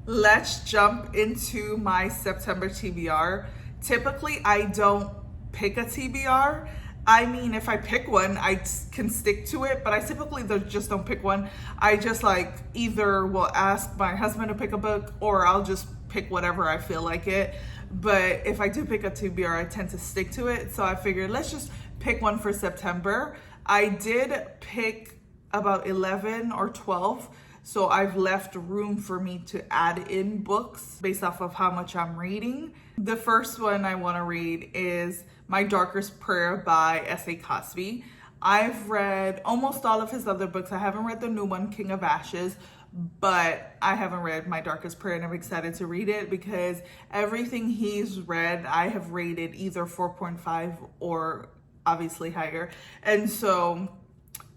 let's jump into my September TBR. Typically, I don't pick a TBR. I mean, if I pick one, I can stick to it, but I typically just don't pick one. I just like either will ask my husband to pick a book or I'll just pick whatever I feel like it. But if I do pick a TBR, I tend to stick to it. So I figured let's just pick one for September. I did pick about 11 or 12. So I've left room for me to add in books based off of how much I'm reading. The first one I want to read is My Darkest Prayer by S.A. Cosby. I've read almost all of his other books. I haven't read the new one, King of Ashes, but I haven't read My Darkest Prayer, and I'm excited to read it because everything he's read, I have rated either 4.5 or obviously higher. And so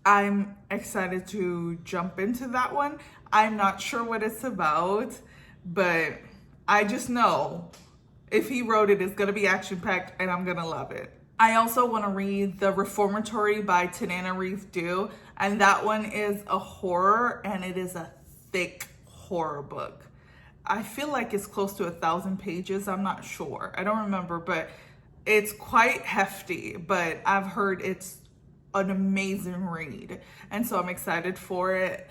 I'm excited to jump into that one. I'm not sure what it's about, but I just know if he wrote it, it's gonna be action-packed and I'm gonna love it. I also wanna read The Reformatory by Tanana Reeve Dew, and that one is a horror, and it is a thick horror book. I feel like it's close to 1,000 pages, I'm not sure. I don't remember, but it's quite hefty, but I've heard it's an amazing read, and so I'm excited for it.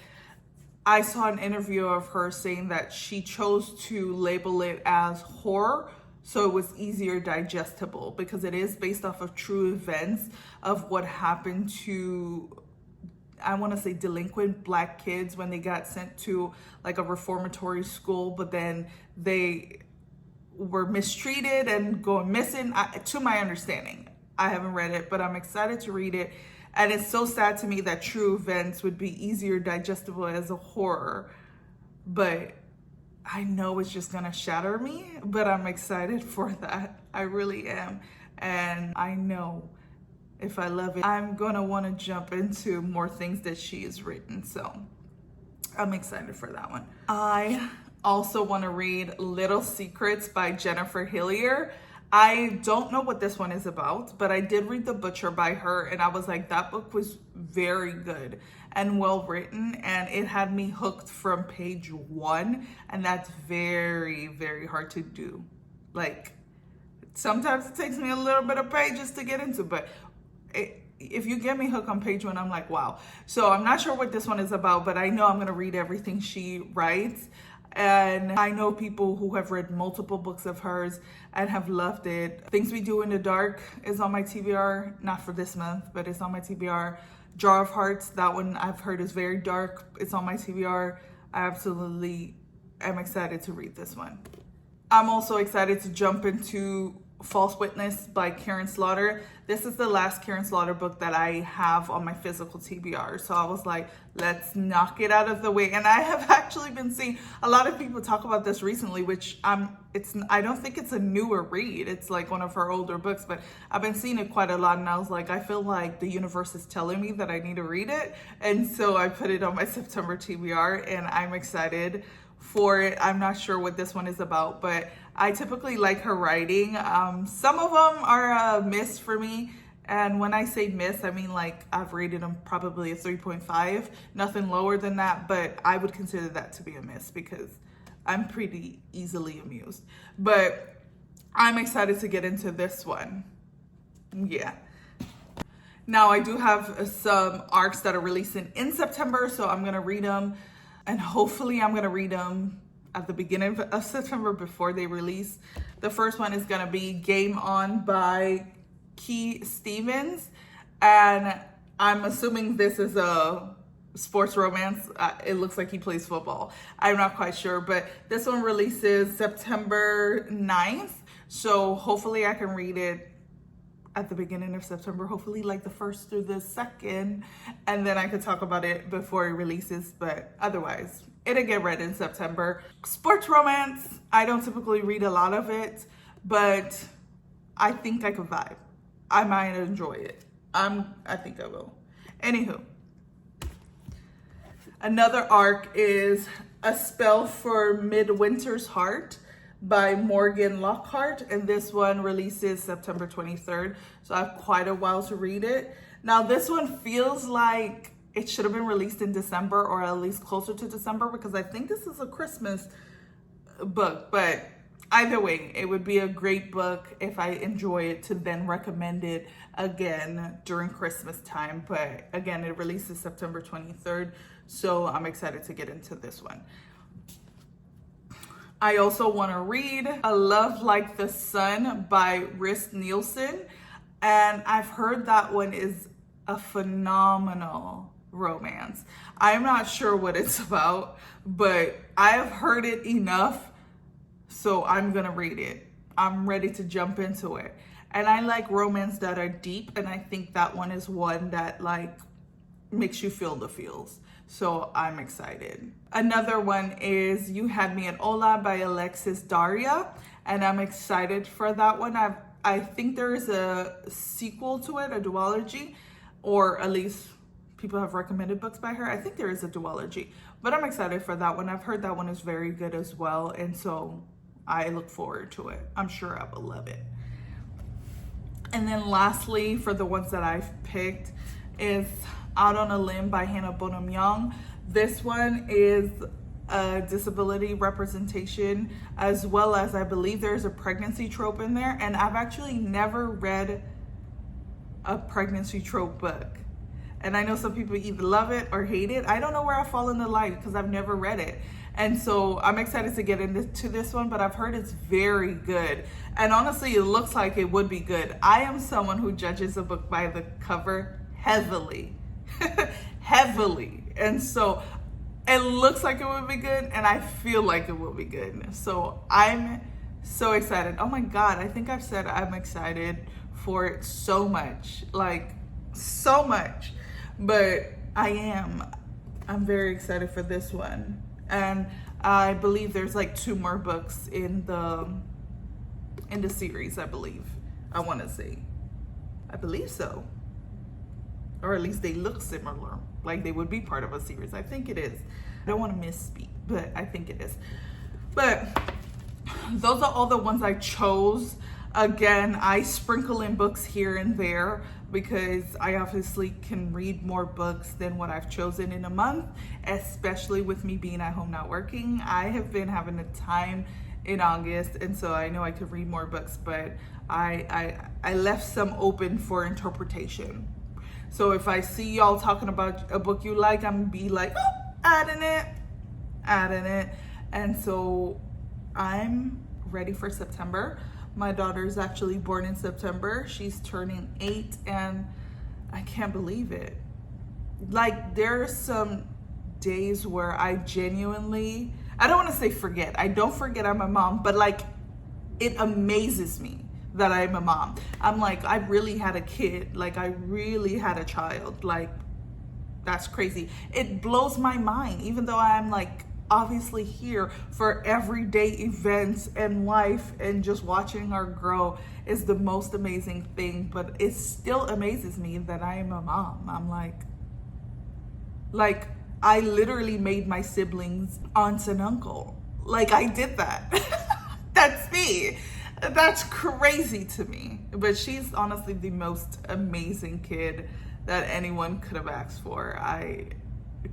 I saw an interview of her saying that she chose to label it as horror so it was easier digestible because it is based off of true events of what happened to, I want to say, delinquent Black kids when they got sent to like a reformatory school, but then they were mistreated and going missing, to my understanding. I haven't read it, but I'm excited to read it. And it's so sad to me that true events would be easier digestible as a horror. But I know it's just gonna shatter me, but I'm excited for that. I really am. And I know if I love it, I'm gonna wanna jump into more things that she has written. So I'm excited for that one. I also wanna read Little Secrets by Jennifer Hillier. I don't know what this one is about, but I did read The Butcher by her, and I was like, that book was very good and well written, and it had me hooked from page 1, and that's very, very hard to do. Like, sometimes it takes me a little bit of pages to get into, but if you get me hooked on page 1, I'm like, wow. So I'm not sure what this one is about, but I know I'm gonna read everything she writes. And I know people who have read multiple books of hers and have loved it. Things We Do in the Dark is on my TBR, not for this month, but it's on my TBR. Jar of Hearts, that one I've heard is very dark. It's on my TBR. I absolutely am excited to read this one. I'm also excited to jump into False Witness by Karen Slaughter. This is the last Karen Slaughter book that I have on my physical TBR. So I was like, let's knock it out of the way. And I have actually been seeing a lot of people talk about this recently, which I don't think it's a newer read. It's like one of her older books, but I've been seeing it quite a lot. And I was like, I feel like the universe is telling me that I need to read it. And so I put it on my September TBR, and I'm excited for it. I'm not sure what this one is about, but I typically like her writing. Some of them are a miss for me. And when I say miss, I mean like I've rated them probably a 3.5, nothing lower than that, but I would consider that to be a miss because I'm pretty easily amused. But I'm excited to get into this one. Yeah. Now I do have some arcs that are releasing in September, so I'm gonna read them. And hopefully I'm gonna read them at the beginning of September before they release. The first one is gonna be Game On by Key Stevens. And I'm assuming this is a sports romance. It looks like he plays football. I'm not quite sure, but this one releases September 9th. So hopefully I can read it at the beginning of September, hopefully like the 1st through the 2nd, and then I could talk about it before it releases, but otherwise it'll get read in September. Sports romance, I don't typically read a lot of it, but I think I could vibe. I might enjoy it. I think I will. Anywho, another arc is A Spell for Midwinter's Heart by Morgan Lockhart, and this one releases September 23rd, so I have quite a while to read it. Now this one feels like it should have been released in December, or at least closer to December, because I think this is a Christmas book, but either way, it would be a great book if I enjoy it to then recommend it again during Christmas time. But again, it releases September 23rd, so I'm excited to get into this one. I also want to read A Love Like the Sun by Riss Nielsen, and I've heard that one is a phenomenal romance. I'm not sure what it's about, but I have heard it enough, so I'm gonna read it. I'm ready to jump into it. And I like romance that are deep, and I think that one is one that like makes you feel the feels. So I'm excited. Another one is You Had Me at Hola by Alexis Daria, and I'm excited for that one. I think there is a sequel to it, a duology, or at least people have recommended books by her. I think there is a duology, but I'm excited for that one. I've heard that one is very good as well, and so I look forward to it. I'm sure I will love it. And then lastly, for the ones that I've picked, is Out on a Limb by Hannah Bonham Young. This one is a disability representation, as well as I believe there's a pregnancy trope in there. And I've actually never read a pregnancy trope book. And I know some people either love it or hate it. I don't know where I fall in the line because I've never read it. And so I'm excited to get into this one, but I've heard it's very good. And honestly, it looks like it would be good. I am someone who judges a book by the cover heavily. Heavily. And so it looks like it would be good, and I feel like it will be good. So I'm so excited. Oh my God, I think I've said I'm excited for it so much. Like, so much. But I'm very excited for this one. And I believe there's like 2 more books in the series, I believe. I want to say. I believe so. Or at least they look similar, like they would be part of a series. I think it is. I don't want to misspeak, but I think it is. But those are all the ones I chose. Again, I sprinkle in books here and there because I obviously can read more books than what I've chosen in a month, especially with me being at home not working. I have been having a time in August, and so I know I could read more books, but I left some open for interpretation. So if I see y'all talking about a book you like, I'm gonna be like, oh, adding it. And so I'm ready for September. My daughter's actually born in September. She's turning 8, and I can't believe it. Like, there are some days where I genuinely, I don't want to say forget. I don't forget I'm a mom, but like, it amazes me that I'm a mom. I'm like, I really had a kid. Like, I really had a child. Like, that's crazy. It blows my mind, even though I'm like obviously here for everyday events and life, and just watching her grow is the most amazing thing. But it still amazes me that I am a mom. I'm like I literally made my siblings aunts and uncle. Like, I did that. That's me. That's crazy to me. But she's honestly the most amazing kid that anyone could have asked for. I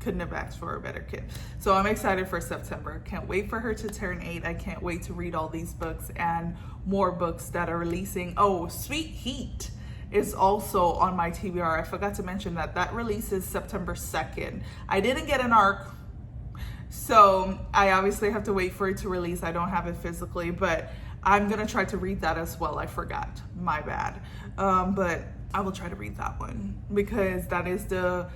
couldn't have asked for a better kid. So I'm excited for September. Can't wait for her to turn 8. I can't wait to read all these books and more books that are releasing. Oh, Sweet Heat is also on my TBR. I forgot to mention that releases September 2nd. I didn't get an ARC, so I obviously have to wait for it to release. I don't have it physically, but I'm gonna try to read that as well. I forgot, my bad. But I will try to read that one because that is the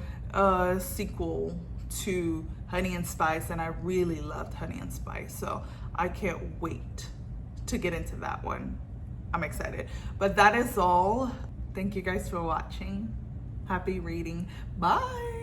sequel to Honey and Spice, and I really loved Honey and Spice, so I can't wait to get into that one. I'm excited. But that is all. Thank you guys for watching. Happy reading. Bye.